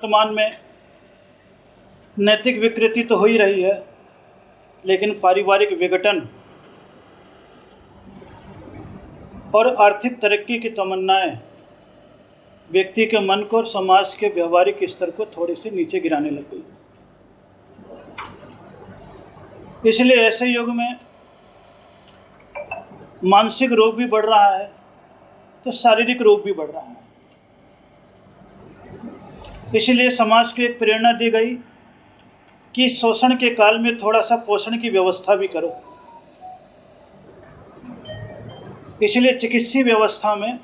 वर्तमान में नैतिक विकृति तो हो ही रही है, लेकिन पारिवारिक विघटन और आर्थिक तरक्की की तमन्नाएं व्यक्ति के मन को और समाज के व्यवहारिक स्तर को थोड़ी सी नीचे गिराने लग गई। इसलिए ऐसे युग में मानसिक रोग भी बढ़ रहा है तो शारीरिक रोग भी बढ़ रहा है। इसलिए समाज को एक प्रेरणा दी गई कि शोषण के काल में थोड़ा सा पोषण की व्यवस्था भी करो। इसलिए चिकित्सीय व्यवस्था में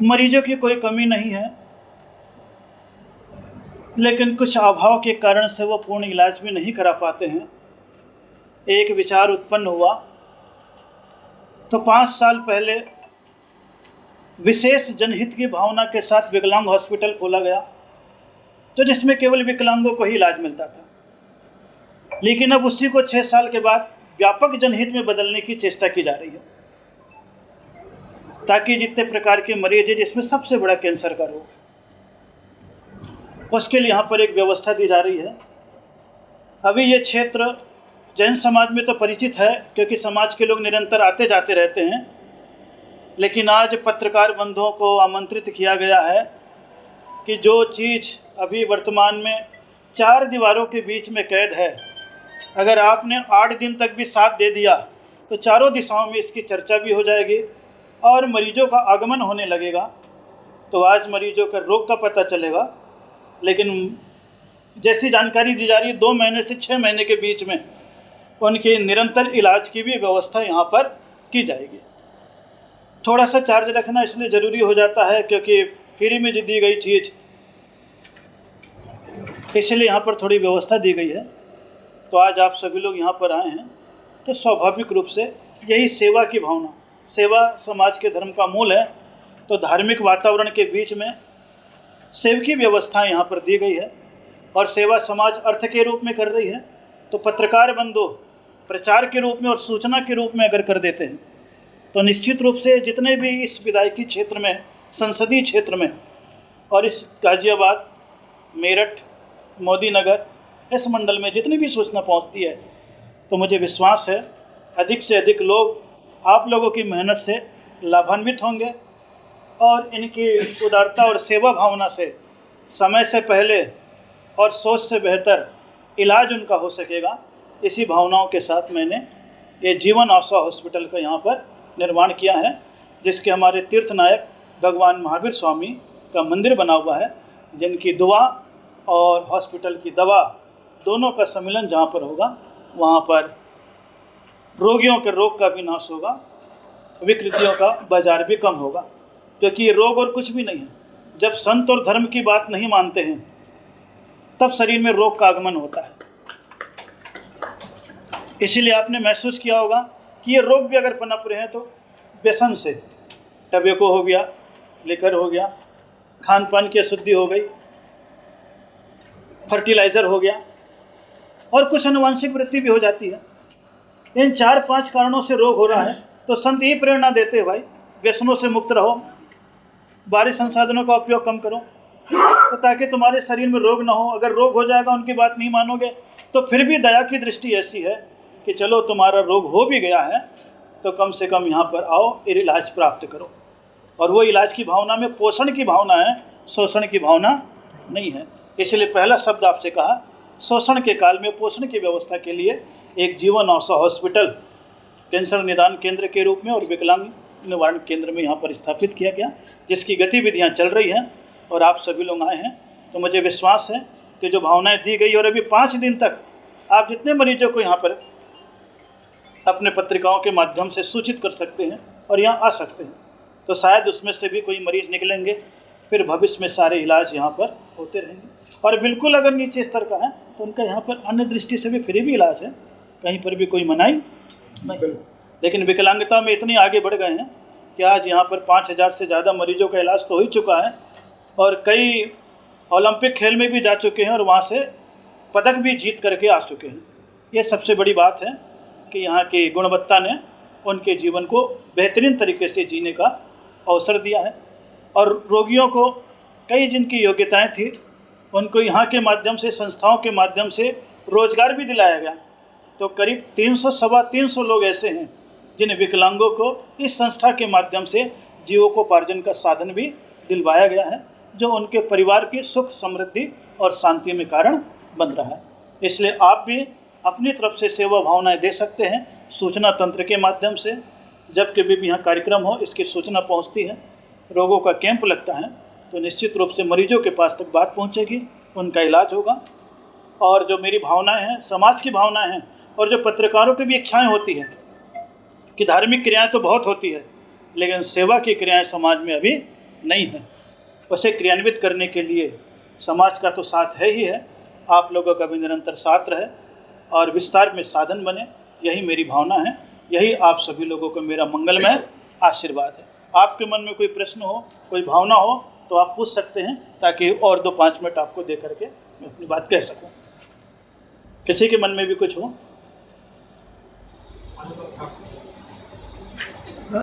मरीजों की कोई कमी नहीं है, लेकिन कुछ अभाव के कारण से वो पूर्ण इलाज भी नहीं करा पाते हैं। एक विचार उत्पन्न हुआ तो 5 साल पहले विशेष जनहित की भावना के साथ विकलांग हॉस्पिटल खोला गया, तो जिसमें केवल विकलांगों को ही इलाज मिलता था। लेकिन अब उसी को 6 साल के बाद व्यापक जनहित में बदलने की चेष्टा की जा रही है, ताकि जितने प्रकार के मरीज हैं, जिसमें सबसे बड़ा कैंसर का रोग, उसके लिए यहाँ पर एक व्यवस्था दी जा रही है। अभी ये क्षेत्र जैन समाज में तो परिचित है, क्योंकि समाज के लोग निरंतर आते जाते रहते हैं। लेकिन आज पत्रकार बंधुओं को आमंत्रित किया गया है कि जो चीज़ अभी वर्तमान में 4 दीवारों के बीच में कैद है, अगर आपने 8 दिन तक भी साथ दे दिया तो चारों दिशाओं में इसकी चर्चा भी हो जाएगी और मरीजों का आगमन होने लगेगा। तो आज मरीजों का रोग का पता चलेगा। लेकिन जैसी जानकारी दी जा रही है, 2 महीने से 6 महीने के बीच में उनके निरंतर इलाज की भी व्यवस्था यहाँ पर की जाएगी। थोड़ा सा चार्ज रखना इसलिए ज़रूरी हो जाता है क्योंकि फ्री में दी गई चीज़, इसलिए यहाँ पर थोड़ी व्यवस्था दी गई है। तो आज आप सभी लोग यहाँ पर आए हैं तो स्वाभाविक रूप से यही सेवा की भावना, सेवा समाज के धर्म का मूल है। तो धार्मिक वातावरण के बीच में सेवकी व्यवस्था यहाँ पर दी गई है और सेवा समाज अर्थ के रूप में कर रही है। तो पत्रकार बंधु प्रचार के रूप में और सूचना के रूप में अगर कर देते हैं तो निश्चित रूप से जितने भी इस विधायकी क्षेत्र में, संसदीय क्षेत्र में और इस गाजियाबाद, मेरठ, मोदी नगर, इस मंडल में जितनी भी सूचना पहुंचती है, तो मुझे विश्वास है अधिक से अधिक लोग आप लोगों की मेहनत से लाभान्वित होंगे और इनकी उदारता और सेवा भावना से समय से पहले और सोच से बेहतर इलाज उनका हो सकेगा। इसी भावनाओं के साथ मैंने ये जीवन आशा हॉस्पिटल का यहाँ पर निर्माण किया है, जिसके हमारे तीर्थ नायक भगवान महावीर स्वामी का मंदिर बना हुआ है, जिनकी दुआ और हॉस्पिटल की दवा दोनों का सम्मिलन जहाँ पर होगा, वहाँ पर रोगियों के रोग का भी नाश होगा, विकृतियों का बाजार भी कम होगा। क्योंकि ये रोग और कुछ भी नहीं है। जब संत और धर्म की बात नहीं मानते हैं तब शरीर में रोग का आगमन होता है। इसीलिए आपने महसूस किया होगा कि ये रोग भी अगर पनप रहे हैं तो व्यसन से, टबेको हो गया, लिकर हो गया, खान पान की अशुद्धि हो गई, फर्टिलाइज़र हो गया और कुछ अनुवांशिक वृत्ति भी हो जाती है। इन 4-5 कारणों से रोग हो रहा है। तो संत यही प्रेरणा देते हैं, भाई व्यसनों से मुक्त रहो, बाहरी संसाधनों का उपयोग कम करो, तो ताकि तुम्हारे शरीर में रोग ना हो। अगर रोग हो जाएगा, उनकी बात नहीं मानोगे, तो फिर भी दया की दृष्टि ऐसी है कि चलो तुम्हारा रोग हो भी गया है तो कम से कम यहाँ पर आओ, इलाज प्राप्त करो। और वो इलाज की भावना में पोषण की भावना है, शोषण की भावना नहीं है। इसलिए पहला शब्द आपसे कहा, शोषण के काल में पोषण की व्यवस्था के लिए एक जीवन आशा हॉस्पिटल कैंसर निदान केंद्र के रूप में और विकलांग निवारण केंद्र में यहाँ पर स्थापित किया गया, जिसकी गतिविधियाँ चल रही हैं और आप सभी लोग आए हैं। तो मुझे विश्वास है कि जो भावनाएं दी गई और अभी 5 दिन तक आप जितने मरीजों को यहाँ पर अपने पत्रिकाओं के माध्यम से सूचित कर सकते हैं और यहाँ आ सकते हैं, तो शायद उसमें से भी कोई मरीज निकलेंगे, फिर भविष्य में सारे इलाज यहाँ पर होते रहेंगे। और बिल्कुल अगर नीचे स्तर का है तो उनका यहाँ पर अन्य दृष्टि से भी फ्री भी इलाज है, कहीं पर भी कोई मनाही नहीं। लेकिन विकलांगता में इतने आगे बढ़ गए हैं कि आज यहाँ पर 5000 से ज़्यादा मरीजों का इलाज तो हो ही चुका है और कई ओलंपिक खेल में भी जा चुके हैं और वहाँ से पदक भी जीत करके आ चुके हैं। ये सबसे बड़ी बात है कि यहाँ की गुणवत्ता ने उनके जीवन को बेहतरीन तरीके से जीने का अवसर दिया है और रोगियों को कई जिनकी योग्यताएं थी उनको यहाँ के माध्यम से, संस्थाओं के माध्यम से रोजगार भी दिलाया गया। तो करीब 300 सवा 300 लोग ऐसे हैं जिन विकलांगों को इस संस्था के माध्यम से जीविकोपार्जन का साधन भी दिलवाया गया है, जो उनके परिवार की सुख समृद्धि और शांति में कारण बन रहा है। इसलिए आप भी अपनी तरफ से सेवा भावनाएं दे सकते हैं सूचना तंत्र के माध्यम से। जब कभी भी यहाँ कार्यक्रम हो इसकी सूचना पहुँचती है, रोगों का कैंप लगता है, तो निश्चित रूप से मरीजों के पास तक बात पहुँचेगी, उनका इलाज होगा। और जो मेरी भावनाएं हैं, समाज की भावनाएं हैं, और जो पत्रकारों की भी इच्छाएं होती हैं कि धार्मिक क्रियाएं तो बहुत होती है लेकिन सेवा की क्रियाएं समाज में अभी नहीं है, उसे क्रियान्वित करने के लिए समाज का तो साथ है ही है, आप लोगों का भी निरंतर साथ रहे और विस्तार में साधन बने, यही मेरी भावना है। यही आप सभी लोगों को मेरा मंगलमय आशीर्वाद है। आपके मन में कोई प्रश्न हो, कोई भावना हो तो आप पूछ सकते हैं, ताकि और 2-5 मिनट आपको दे करके मैं अपनी बात कह सकूं। किसी के मन में भी कुछ हो?